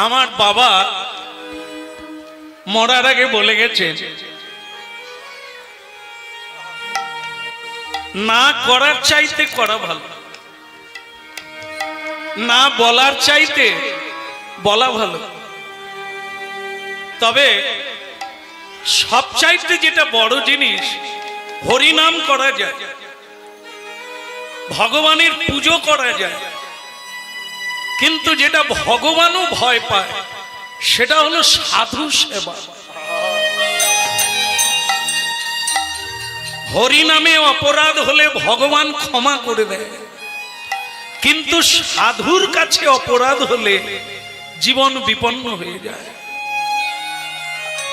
আমার বাবা মরার আগে বলে গেছেন, না করার চাইতে করা ভালো, না বলার চাইতে বলা ভালো। তবে সবচাইতে যেটা বড় জিনিস, হরিনাম করা যায়, ভগবানের পুজো করা যায়, কিন্তু যেটা ভগবানও ভয় পায় সেটা হলো সাধু সেবা। হরিনামে অপরাধ হলে ভগবান ক্ষমা করে দেয়, কিন্তু সাধুর কাছে অপরাধ হলে জীবন বিপন্ন হয়ে যায়।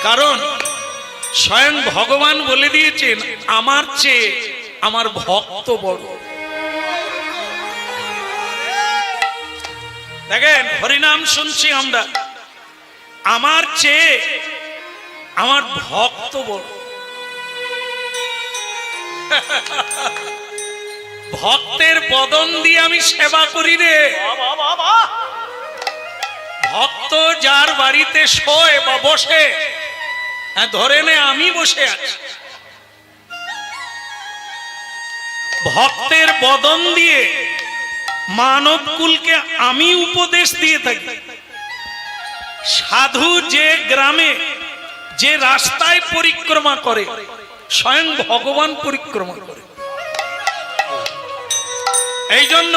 কারণ স্বয়ং ভগবান বলে দিয়েছেন, আমার চেয়ে আমার ভক্ত বড়। দেখেন, হরিনাম শুনছি আমরা, আমার চেয়ে আমার ভক্ত বড়। ভক্তের বদন দিয়ে আমি সেবা করি রে। ভক্ত যার বাড়িতে শোয় বা বসে, ধরে নে আমি বসে আছি, ভক্তের বদন দিয়ে মানব কুলকে আমি উপদেশ দিয়ে থাকি। সাধু যে গ্রামে যে রাস্তায় পরিক্রমা করে, স্বয়ং ভগবান পরিক্রমা করে। এই জন্য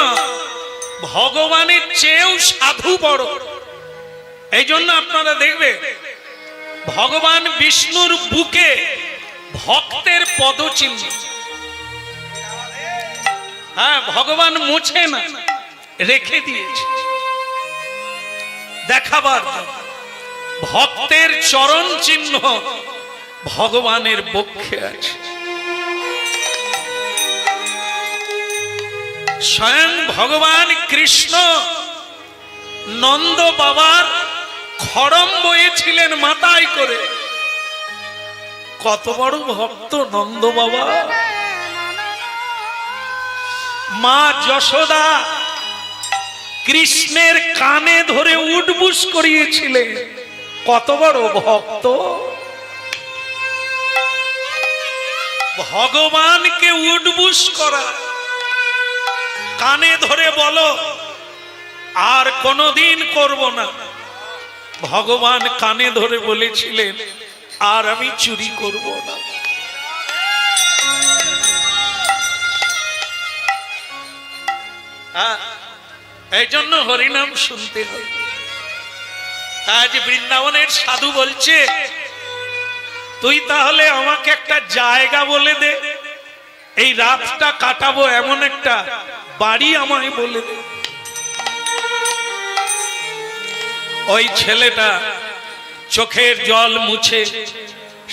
ভগবানের চেয়েও সাধু বড়। এই জন্য আপনারা দেখবে ভগবান বিষ্ণুর বুকে ভক্তের পদচিহ্ন। হ্যাঁ, ভগবান মুছে না, রেখে দিয়েছে দেখাবার। ভক্তের চরণ চিহ্ন ভগবানের বক্ষে আছে। স্বয়ং ভগবান কৃষ্ণ নন্দ বাবার খড়ম বয়েছিলেন মাথায় করে। কত বড় ভক্ত নন্দ বাবা। মা যশোদা কৃষ্ণের কানে ধরে উঠবুস করিয়েছিলেন। কত বড় ভক্ত। ভগবানকে উঠবুস করা, কানে ধরে বলো আর কোনদিন করব না। ভগবান কানে ধরে বলেছিলেন, আর আমি চুরি করব না। এই জন্য হরিনাম শুনতে হবে। আজ বৃন্দাবনের সাধু বলছে, তুই তাহলে আমাকে একটা জায়গা বলে দে, এই রাতটা কাটাবো, এমন একটা বাড়ি আমায় বলে দে। ওই ছেলেটা চোখের জল মুছে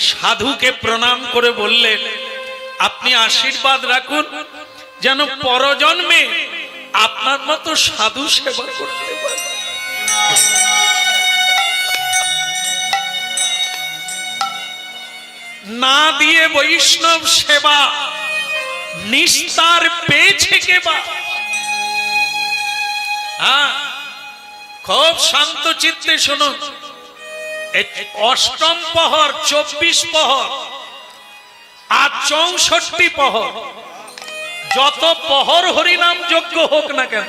সাধুকে প্রণাম করে বললেন, আপনি আশীর্বাদ রাখুন যেন পরজন্মে আপনার মতো সাধু সেবা করতে পারে। না দিয়ে বৈষ্ণব সেবা নিস্তার পেয়েছে কেবা। হ্যাঁ, খুব শান্ত চিত্তে শুনুন। অষ্টম প্রহর, 24 প্রহর আর 64 প্রহর, যত প্রহর হরিনাম যজ্ঞ হোক না কেন,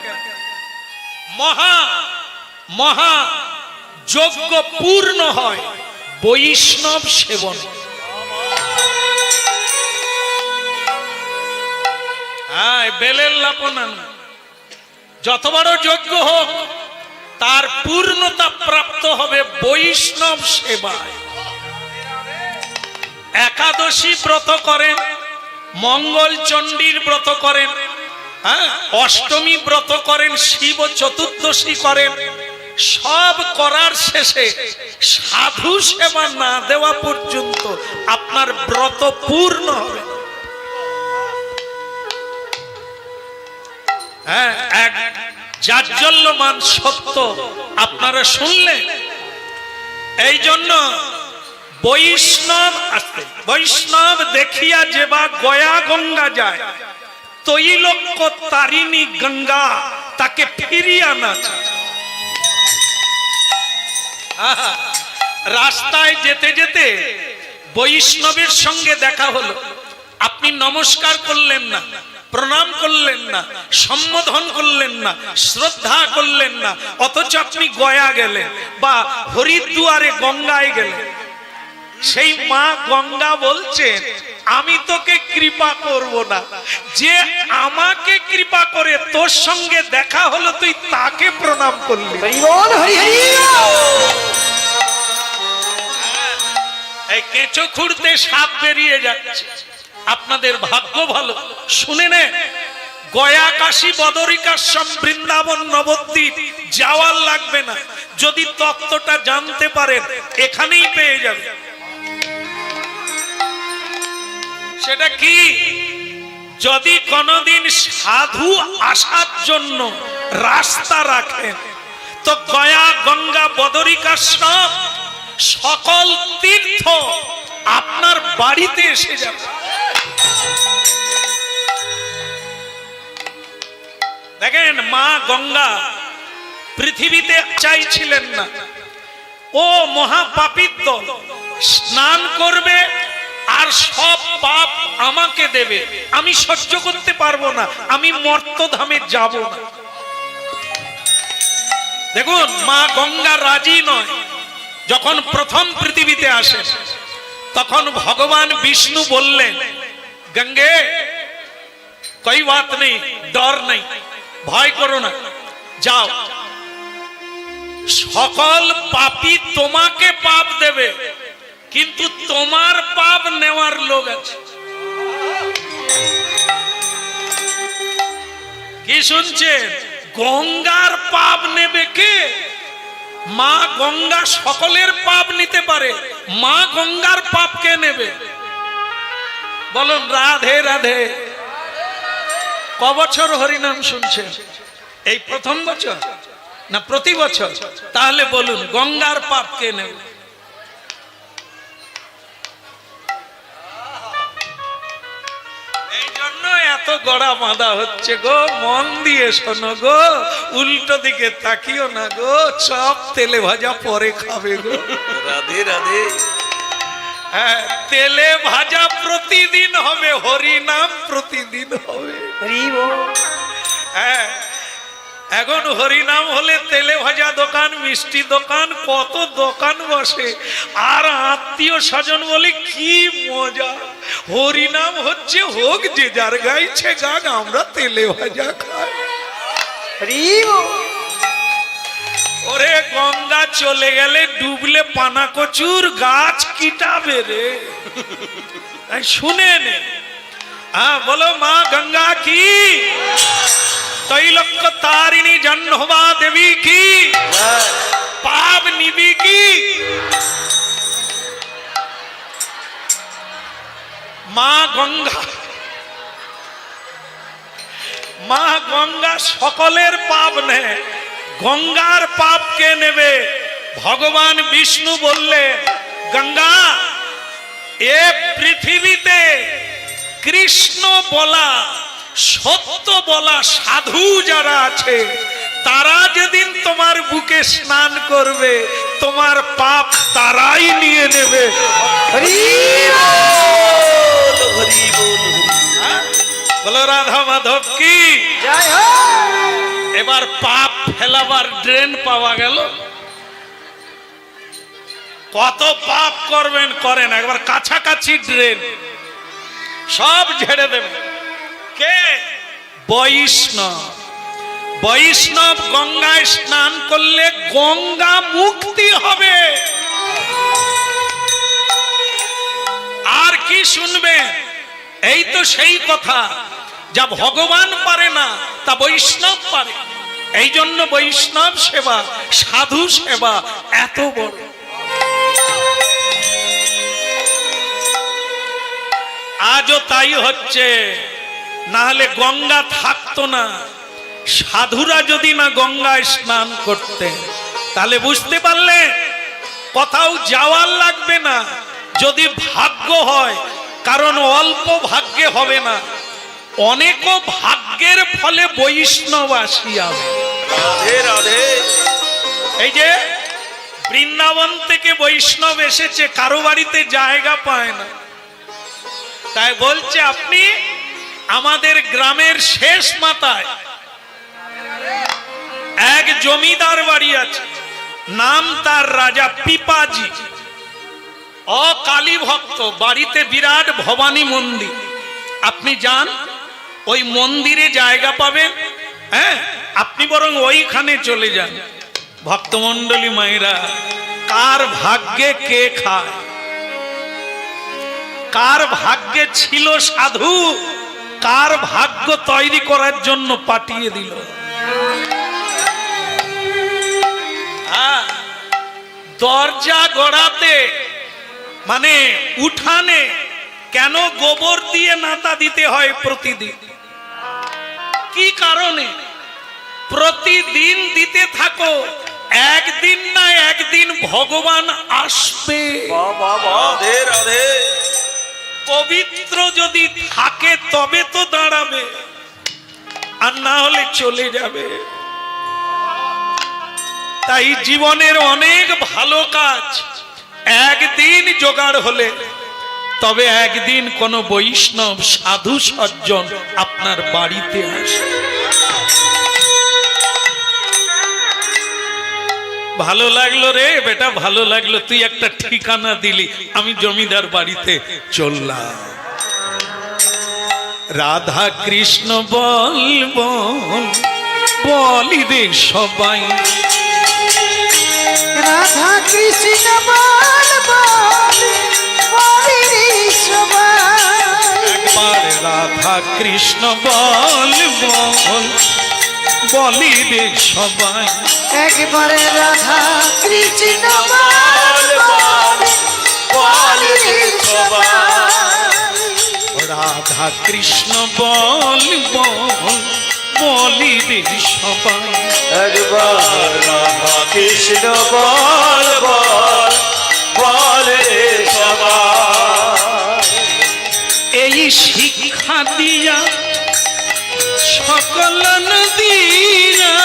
মহা মহা যজ্ঞ পূর্ণ হয় বৈষ্ণব সেবন। হ্যাঁ, বেলের লাপনা না, যত বড় যজ্ঞ হোক তার পূর্ণতা প্রাপ্ত হবে বৈষ্ণব সেবায়। একাদশী ব্রত করেন, মঙ্গল চণ্ডীর ব্রত করেন, হ্যাঁ, অষ্টমী ব্রত করেন, শিব চতুর্দশী করেন, সব করার শেষে সাধু সেবা না দেওয়া পর্যন্ত আপনার ব্রত পূর্ণ হবে। হ্যাঁ, এক জাজ্জল্যমান সত্য আপনারা শুনলেন। এই জন্য বৈষ্ণব দেখিয়া যেবা গয়া গঙ্গা যায়, তৈলক্য তারিণী গঙ্গা তাকে ফিরিয়া না চায়। আহা, রাস্তায় যেতে যেতে বৈষ্ণবের সঙ্গে দেখা হলো, আপনি নমস্কার করলেন না, প্রণাম করলেন না, সম্বোধন করলেন না, শ্রদ্ধা করলেন না, অথচ আপনি গয়া গেলেন বা হরিদ্বারে গঙ্গায় গেলেন। সেই মা গঙ্গা বলছেন, আমি তোকে কৃপা করব না, যে আমাকে কৃপা করে তোর সঙ্গে দেখা হলো তুই তাকে প্রণাম করলি। এই কেঁচো খুঁড়তে সাপ বেরিয়ে যাচ্ছে, আপনাদের ভাগ্য ভালো। শুনে নে, গয়া কাশী বদরিকাশ্রম বৃন্দাবন নবদ্বীপ যাওয়ার লাগবে না, যদি তত্ত্বটা জানতে পারেন এখানেই পেয়ে যাবে। সেটা কি? যদি কোনদিন সাধু আসার জন্য রাস্তা রাখেন, তো গয়া গঙ্গা বদরিকাশ্রম সকল তীর্থ আপনার বাড়িতে এসে যাবে। দেখেন, মা গঙ্গা পৃথিবীতে চাইছিলেন না ও মহাপাপীর দল স্নান করবে আর সব পাপ আমাকে দেবে, আমি সহ্য করতে পারবো না, আমি মর্তধামে যাব না। দেখুন, মা গঙ্গা রাজি নয়। যখন প্রথম পৃথিবীতে আসেন তখন ভগবান বিষ্ণু বললেন, গঙ্গে কোই বাত নেই, ডর নেই, ভয় করো না, যাও, সকল পাপী তোমাকে পাপ দেবে, কিন্তু তোমার পাপ নেওয়ার লোক আছে। কি শুনছেন? গঙ্গার পাপ নেবে কে? মা গঙ্গা সকলের পাপ নিতে পারে, মা গঙ্গার পাপ কে নেবে? বলুন, রাধে রাধে। ক বছর হরিনাম শুনছেন? এই প্রথম বছর না প্রতি বছর? তাহলে বলুন, গঙ্গার পাপ কে নেবে? এই জন্য এত গড়া বাঁধা হচ্ছে গো, মন দিয়ে শোনো গো, উল্টো দিকে তাকিও না গো, চপ তেলে ভাজা পরে খাবে গো। রাধে রাধে। হ্যাঁ, তেলে ভাজা প্রতিদিন হবে, হরিনাম প্রতিদিন হবে। হ্যাঁ, এখন হরিনাম হলে তেলে ভাজা দোকান, মিষ্টি দোকান, কত দোকান বসে, আর আত্মীয় স্বজন বলে কি মজা। হরিনাম হচ্ছে হোক যে যার গাইছে গান, আমরা তেলে ভাজা খাই। ওরে গঙ্গা চলে গেলে ডুবলে পানা কচুর গাছ কিটাবে রে। শুনে নে, হ্যাঁ বলো, মা গঙ্গা কি, তৈলক্য তারিণী জহ্নবা দেবী কি, পাপ নিবি কি। মা গঙ্গা, মা গঙ্গা সকলের পাপ নেয়, গঙ্গার পাপ কে নেবে? ভগবান বিষ্ণু বললে, গঙ্গা, এ পৃথিবীতে কৃষ্ণ বলা, সত্য বলা সাধু যারা আছে, তারা যেদিন তোমার বুকে স্নান করবে, তোমার পাপ তারাই নিয়ে নেবে। বলো রাধা মাধব কি। এবার পাপ ফেলাবার ড্রেন পাওয়া গেল। কত পাপ করবেন করেন, একবার কাছাকাছি ড্রেন, সব ঝেড়ে দেবেন। কে? বৈষ্ণব। বৈষ্ণব গঙ্গায় স্নান করলে গঙ্গা মুক্তি হবে। আর কি শুনবেন? এই তো সেই কথা, যা ভগবান পারে না তা বৈষ্ণব পারে। এই জন্য বৈষ্ণব সেবা, সাধু সেবা এত বড়। আজও তাই হচ্ছে, না হলে গঙ্গা থাকতো না। সাধুরা যদি না গঙ্গায় স্নান করতেন, তাহলে বুঝতে পারলে কোথাও যাওয়ার লাগবে না, যদি ভাগ্য হয়। কারণ অল্প ভাগ্যে হবে না, অনেক ভাগ্যের ফলে বৈষ্ণব আসিয়াবে। রাধে রাধে। এই যে বৃন্দাবন থেকে বৈষ্ণব এসেছে, কারো বাড়িতে জায়গা পায় না, তাই বলছে আপনি আমাদের গ্রামের শেষ মাথায় এক জমিদার বাড়ি আছে, নাম তার রাজা পিপাজি, অকালী ভক্ত, বাড়িতে বিরাট ভবানী মন্দির। আপনি যান, ওই মন্দিরে জায়গা পাবেন। হ্যাঁ, আপনি বরং ওইখানে চলে যান। ভক্তমণ্ডলী মায়েরা, কার ভাগ্যে কে খায়, কার ভাগ্যে ছিল সাধু, কার ভাগ্য তৈরি করার জন্য পাঠিয়ে দিল। দরজা গড়াতে মানে উঠানে কেন গোবর দিয়ে নাতা দিতে হয় প্রতিদিন? কি কারণে? প্রতিদিন দিতে থাকো, একদিন না একদিন ভগবান আসবে। পবিত্র যদি থাকে তবে তো দাঁড়াবে, আর না হলে চলে যাবে। তাই জীবনের অনেক ভালো কাজ একদিন জোগাড় হলে তবে একদিন কোন বৈষ্ণব সাধু সজ্জন আপনার বাড়িতে আসে। ভালো লাগলো রে বেটা, ভালো লাগলো, তুই একটা ঠিকানা দিলি, আমি জমিদার বাড়িতে চললাম। রাধা কৃষ্ণ বল বল বলি রে সবাই, রাধা কৃষ্ণ বল বল বলি রে সবাই, একবার রাধা কৃষ্ণ বল বল বলি রে সবাই, একবারে রাধা কৃষ্ণ বল বল বলি রে সবাই, রাধা কৃষ্ণ বল বল বলি রে সবাই, একবার রাধা কৃষ্ণ বল বল বলে সবাই। এই শিক্ষা দিয়া সকল নদীরা,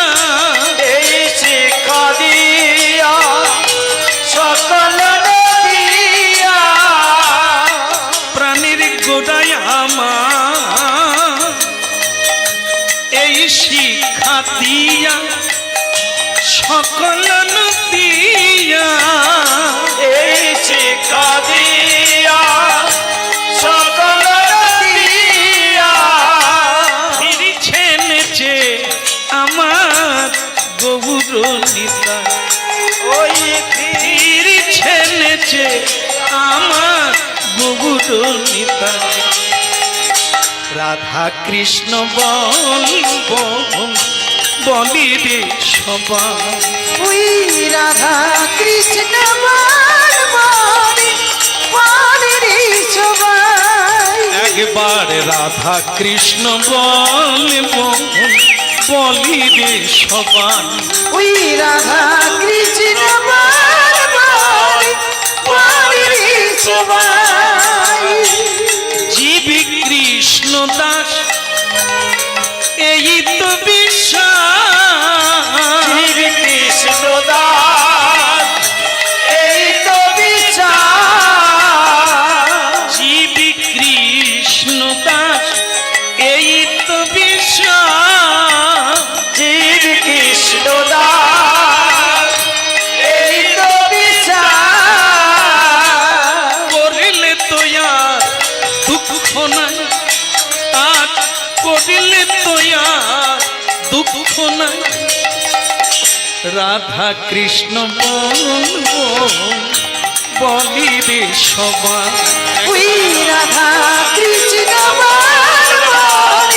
এই শিক্ষা দিয়া সকল নদিয়া, প্রাণীর গোড়ায় আমার এই শিক্ষা দিয়া সকল নদিয়া, এই শিক্ষা দিয়া সকল নদিয়া, ফিরিছে নেচে আমার গৌর নিতাই, ওই ফিরিছে নেচে আমার গৌর নিতাই। রাধা কৃষ্ণ বল বল বলি রে সবাই, ওই রাধা কৃষ্ণ বল বল বলি রে সবাই, একবার রাধা কৃষ্ণ বল বল বলি রে সবাই, ওই রাধা কৃষ্ণ বল বল বলি রে সবাই, জীব কৃষ্ণ দাস এই তো বিশ্বাস, কৃষ্ণ দাস এই তো বিচার, জীব কৃষ্ণ দাস এই তো বিশ্বাস, জীব কৃষ্ণ দাস এই তো বিচার, করলে তো আর দুঃখ নাই, আর করলে তো আর দুঃখ নাই। রাধা কৃষ্ণ বল বলি রে সবাই, ওই রাধা কৃষ্ণ বল বল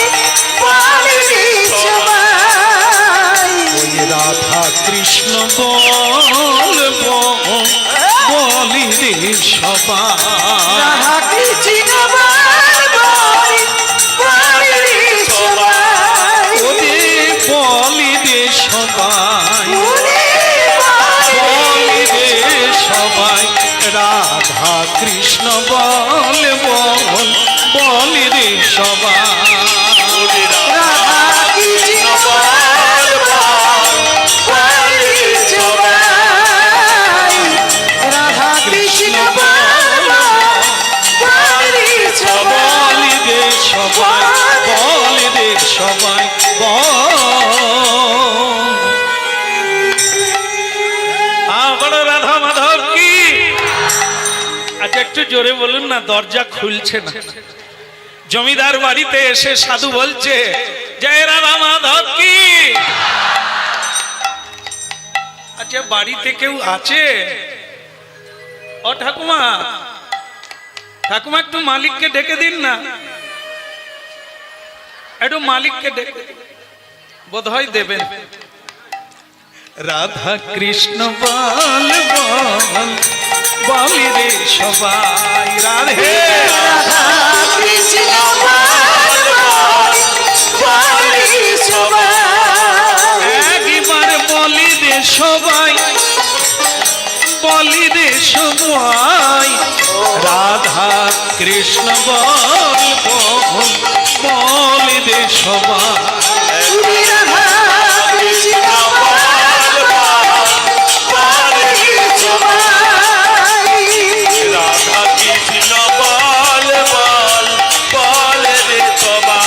বলি রে সবাই, ওই রাধা কৃষ্ণ বল বল বলি রে সবাই, রাধা কৃষ্ণ বল বল বলি রে সবাই, ওরে বলি রে সবাই, ওরে বলি রে সবাই, রাধা কৃষ্ণ বল বল বলি রে সবাই, রাধা কৃষ্ণ বল বল বলি রে সবাই, আচ্ছা একটু জোরে বলুন না, দরজা খুলছে না। জমিদার বাড়িতে এসে সাধু বলছে, জয় রাধা মাধব কি। আচ্ছা বাড়িতে কেউ আছে? ও ঠাকুমা, ঠাকুমা একটু মালিককে ডেকে দিন না, একটু মালিককে ডেকে, বোধহয় দেবেন। রাধা কৃষ্ণ বল বল বলি রে সবাই, রাধে রাধা কৃষ্ণ বলি সবাই, একবার বলি রে সবাই, বলি রে সবাই, রাধা কৃষ্ণ বল বল বলি রে সবাই। রাধা কৃষ্ণ বলি সবাই, রাধা কৃষ্ণ বল বল বল রে সবাই।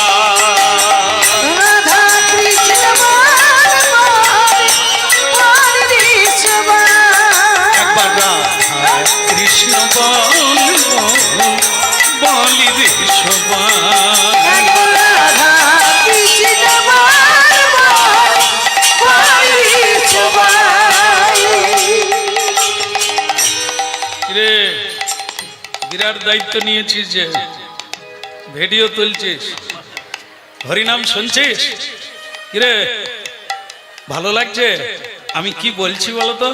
রাধা কৃষ্ণ বলি সবাই, একবার রাধা কৃষ্ণ বল বল বলি রে সবাই। রাধা কৃষ্ণ বলি সবাই। রে বিরাট দায়িত্ব নিয়েছিস যে, ভিডিও তুলছিস, হরিনাম শুনছিস, কিরে ভালো লাগছে? আমি কি বলছি বলতো,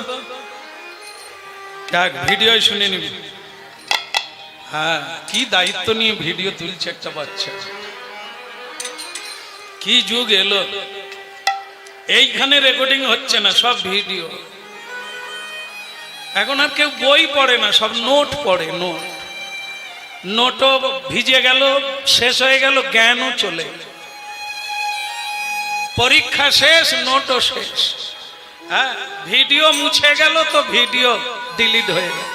যাক ভিডিও শুনে নিবি। হ্যাঁ কি দায়িত্ব নিয়ে ভিডিও তুলছে একটা বাচ্চা, কি যুগ এলো। এইখানে রেকর্ডিং হচ্ছে না, সব ভিডিও। এখন আর কেউ বই পড়ে না, সব নোট পড়ে। নোট, নোটও ভিজে গেল, শেষ হয়ে গেল, জ্ঞানও চলে গেল। পরীক্ষা শেষ, নোটও শেষ। হ্যাঁ ভিডিও মুছে গেল তো ভিডিও ডিলিট হয়ে গেল।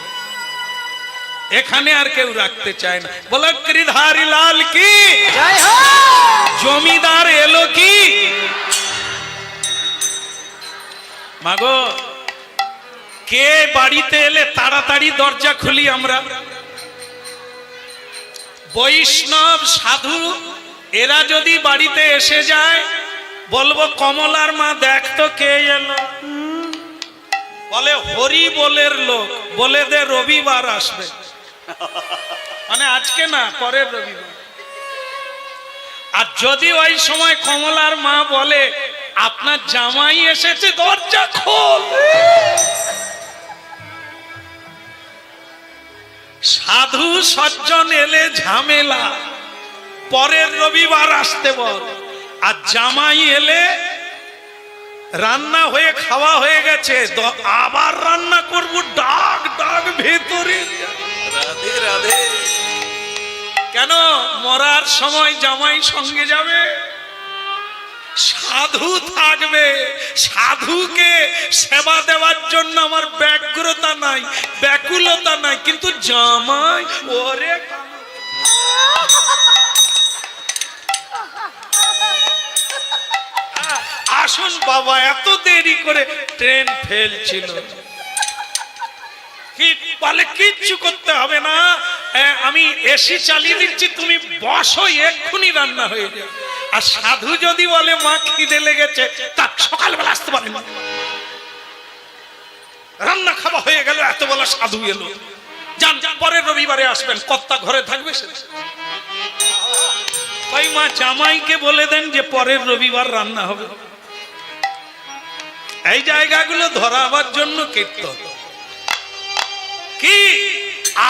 এখানে আর কেউ রাখতে চায় না। বলো গিরিধারী লাল কি, জয় হো। জমিদার এলো কি। মাগো কে বাড়িতে এলে তাড়াতাড়ি দরজা খুলি আমরা? বৈষ্ণব সাধু এরা যদি বাড়িতে এসে যায়, বলবো কমলার মা দেখ তো কে এলো। বলে হরি বলের লোক, বলে দে রবিবার আসবে, মানে আজকে না পরের রবিবার। আর যদি ওই সময় কমলার মা বলে আপনার জামাই এসেছে, দরজা খোল। সাধু সজ্জন এলে ঝামেলা, পরের রবিবার আসতে বল। আর জামাই এলে রান্না হয়ে খাওয়া হয়ে গেছে, আবার রান্না করব, ডাক ডাক ভেতরে। রাধে রাধে। কেন মরার সময় জামাই সঙ্গে যাবে? সাধু থাকবে, সাধুকে সেবা দেওয়ার জন্য আমার ব্যগ্রতা নাই, ব্যাকুলতা নাই, কিন্তু জামাই ওরে। আসুন বাবা, এত দেরি করে ট্রেন ফেল ছিল, কি বলে কিচ্ছু করতে হবে না, আমি এসি চালিয়ে দিচ্ছি, তুমি বসো, এক্ষুনি রান্না হয়ে যাবে। আর সাধু যদি বলে মা খিদে লেগেছে, তার সকালবেলা আসতে পারে না, রান্না খাওয়া হয়ে গেল, এত বলা সাধু এলো, যান পরের রবিবারে আসবেন, কর্তা ঘরে থাকবে। তাই মা জামাইকে বলে দেন যে পরের রবিবার রান্না হবে। এই জায়গাগুলো ধরাবার জন্য কীর্তন। কি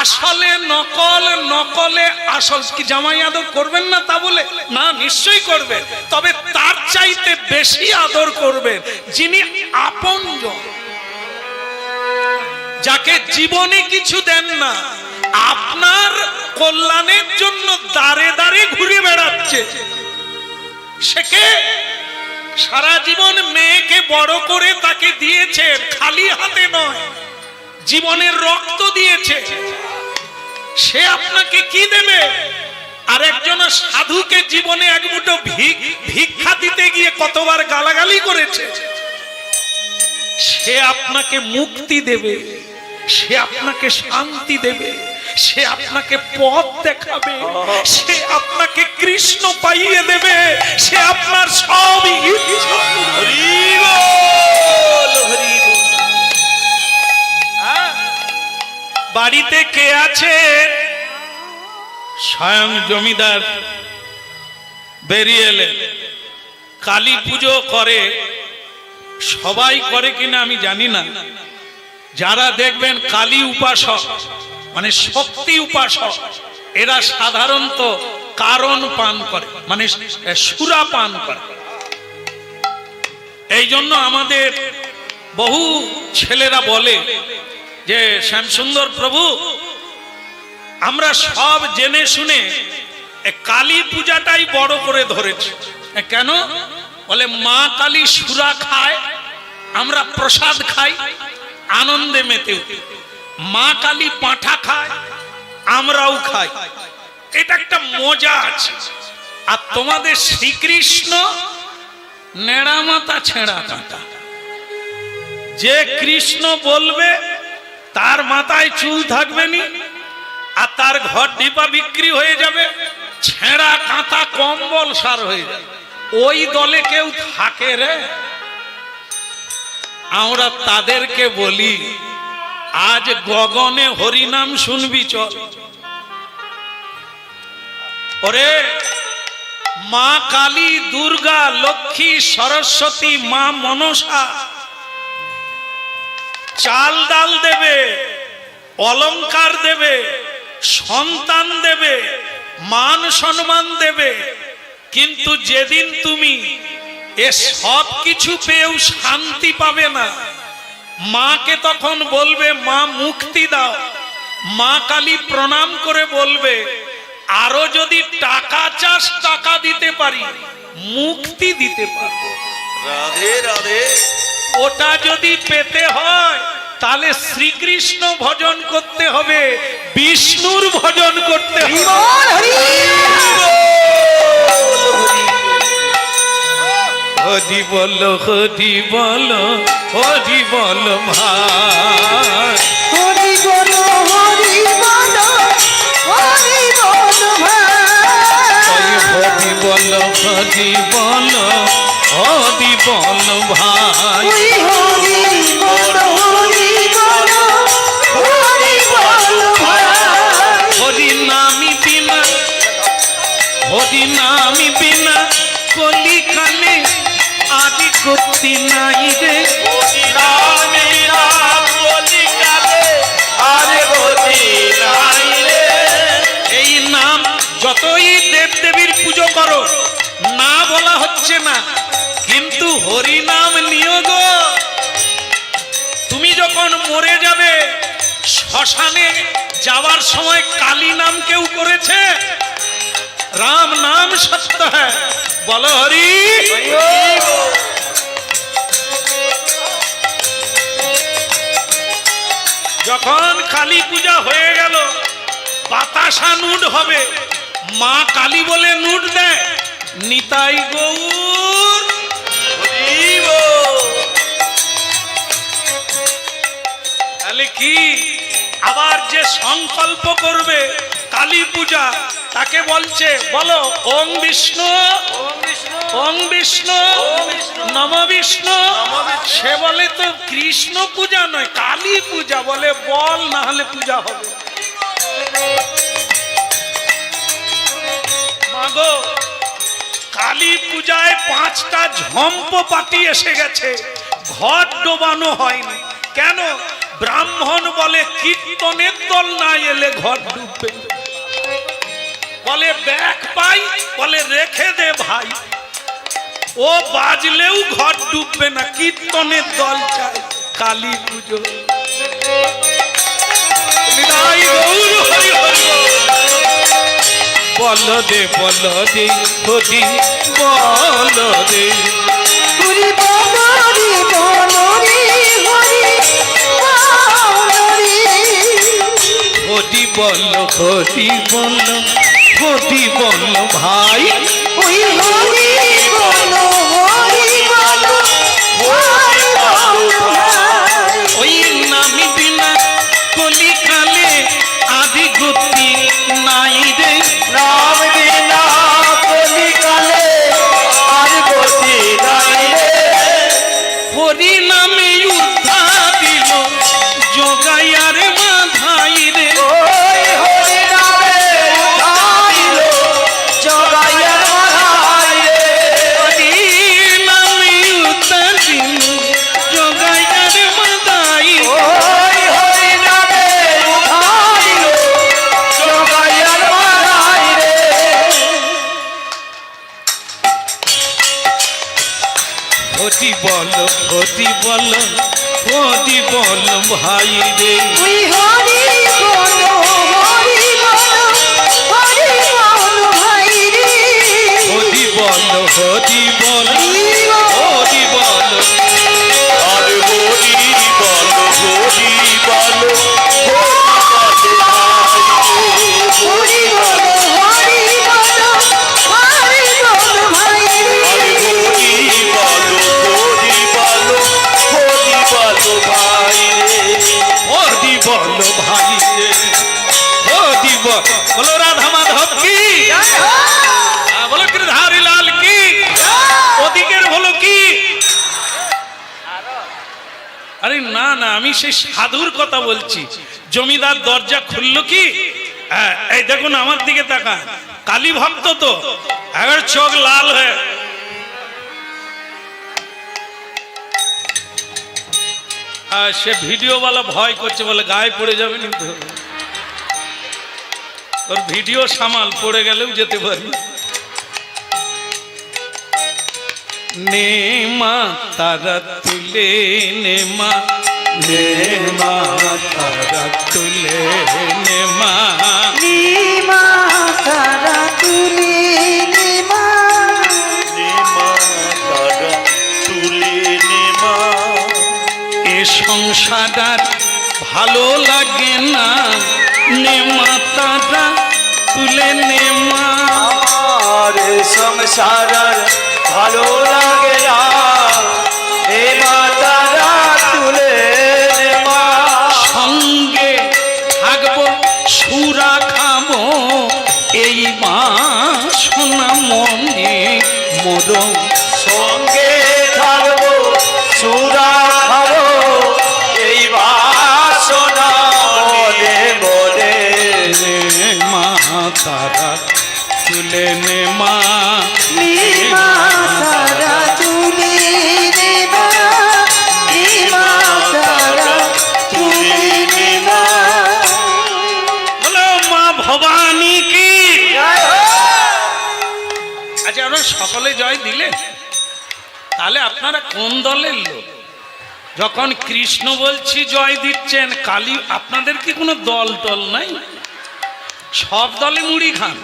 আসলে নকল, নকলে আসল। কি জামাই আদর করবেন না তা বলে না, নিশ্চয়ই করবেন, তবে তার চাইতে বেশি আদর করবেন যিনি আপনজন, যাকে জীবনে কিছু দেন না, আপনার কল্যাণের জন্য দাঁড়ে দাঁড়ে ঘুরে বেড়াচ্ছে। সে কে? সারা জীবন মেয়েকে বড় করে তাকে দিয়েছেন, খালি হাতে নয়, জীবনের রক্ত দিয়েছে। সে আপনাকে কি দেবে? আর একজন সাধুকে জীবনে এক মুঠো ভিক্ষা দিতে গিয়ে কতবার গালাগালি করেছে। সে আপনাকে মুক্তি দেবে, সে আপনাকে শান্তি দেবে, সে আপনাকে পথ দেখাবে, সে আপনাকে কৃষ্ণ পাইয়ে দেবে, সে আপনার সব ইচ্ছা হরি বল, হরি বল। বাড়িতে কে আছে? স্বয়ং জমিদার বেরিয়ে এলেন। কালী পুজো করে, সবাই করে কিনা আমি জানি না। যারা দেখবেন কালী উপাসক মানে শক্তি উপাসক, এরা সাধারণত কারণ পান করে, মানে সুরা পান করে। এই জন্য আমাদের বহু ছেলেরা বলে যে শ্যামসুন্দর প্রভু, আমরা সব জেনে শুনে কালী পূজাটাই বড় করে ধরেছি। কেন? বলে মা কালী সুরা খায়, আমরা প্রসাদ খাই, আনন্দে মেতে উঠি। মা কালী পাঁঠা খায়, আমরাও খাই, এটা একটা মজা আছে। আর তোমাদের শ্রীকৃষ্ণ নেড়া মাথা ছেঁড়া কাঁটা, যে কৃষ্ণ বলবে তার মাথায় চুল থাকবে নি, আর তার ঘর ডিপা বিক্রি হয়ে যাবে, ছেঁড়া কাঁথা কম্বল সার হয়ে যাবে। ওই দলে কেউ থাকে রে? আমরা তাদেরকে বলি, আজ গগনে হরিনাম শুনবি চল। ওরে মা কালী, দুর্গা, লক্ষ্মী, সরস্বতী, মা মনসা চাল ডাল দেবে, অলংকার দেবে, সন্তান দেবে, মান সম্মান দেবে। কিন্তু যেদিন তুমি এ সব কিছু পেয়েও শান্তি পাবে না, মাকে তখন বলবে মা মুক্তি দাও। মা কালী প্রণাম করে বলবে, আরো যদি টাকা চাস টাকা দিতে পারি, মুক্তি দিতে পারবো। রাধে রাধে। ওটা যদি পেতে হয় তাহলে শ্রীকৃষ্ণ ভজন করতে হবে, বিষ্ণুর ভজন করতে হবে। হরি বল, হরি বল, হরি বল ভাই, হরি বল, হরি বল, হরি বল ভাই। হরি বল, হরি বল, হরি বল ভাই। ওই হরি বল, হরি বল, হরি বল ভাই। হরি নামি বিনা, হরি নামি বিনা কলিকালে আদি গতি নাই রে। হরি নাম নাম বলি কালে আর গতি নাই রে। এই নাম যতই দেব দেবীর পুজো করো, না বলা হচ্ছে না, কিন্তু হরি নাম নিও গো। তুমি যখন মরে যাবে, শ্মশানে যাওয়ার সময় কালী নাম কেউ করেছে? রাম নাম সত্য হ্যায়, বলো হরি। যখন কালী পূজা হয়ে গেল, বাতাসা নুট হবে, মা কালী বলে নুট দেয়, নিতাই গৌর হরি বল। তাহলে কি? আবার যে সংকল্প করবে কালী পূজা, তাকে বলছে বলো ওং বিষ্ণু, ওং বিষ্ণু, নম বিষ্ণু। সে বলে তো কৃষ্ণ পূজা নয়, কালী পূজা। বলে বল, না হলে পূজা হবে। মাগো, কালী পূজায় 5টা ঝম্প পাটি এসে গেছে, ঘট ডোবানো হয়নি। কেন? ব্রাহ্মণ বলে কীর্তনের দল না এলে ঘর ডুববে। বলে ব্যাগ পাই, বলে রেখে দে ভাই, ও বাজলেও ঘর ডুববে না, কীর্তনের দল চাই। কালী পুজো। নিতাই গৌর হরি হরি বল দে, বল দে হরি বল দে। হরি বল, হরি বল, হরি হরি বল, হরি বল, হরি বল, হরি বল ভাই। ওই হরি বল, হরি বল, হরি বল ভাই। ওই নামি বিনা কলিকালে আদি বল হরি বল হরি বল ভাই রে ওই হরি বলো হরি বলো হরি বলো ভাই রে হরি বল হরি বল হরি বলো হরি বল আরে হরি বলো হরি বলো হরি বলো হরি বলো হরি বলো ভাই রে আরে হরি বলো হরি বলো হরি বলো ভাই রে হরি বল ভাই রে হরি বল বলো রাধা মাধব কি বলো গিরধারী লাল কি ওদিকের হলো কি আরে না না আমি সেই সাধুর কথা বলছি জমিদার দরজা খুললো কি হ্যাঁ, এই দেখুন আমার দিকে তাকা কালী ভক্ত তো এবার চোখ লাল হয়ে সে ভিডিওওয়ালা ভয় করছে বলে গায়ে পড়ে যাবে না তো ওর ভিডিও সামাল পড়ে গেলেও যেতে পারি নে মা তারা তুলে নে মা নে মা তারা তুলে নে মা নিমা তারা তুলে নিমা নেমা তারা তুলে নেমা এ সংসার আর ভালো লাগে না নে মা তারা তুলে নে মা আমার সংসার ভালো লাগে না হে মাতারা তুলে নে মা সঙ্গে থাকবো সুরা খাবো এই মা সোনা মনে মোর সঙ্গে থাকবো সুরা খাবো এই বাসনা মনে মনে মা তারা তুলে নে মা নিমা তারা তুলে নিমা নিমা তারা তুলে নিমা বলো মা ভবানী কি আচ্ছা আপনারা সকলে জয় দিলেন তাহলে আপনারা কোন দলের লোক যখন কৃষ্ণ বলছি জয় দিচ্ছেন কালী আপনাদের কি কোনো দল টল নাই সব দলে মুড়ি খান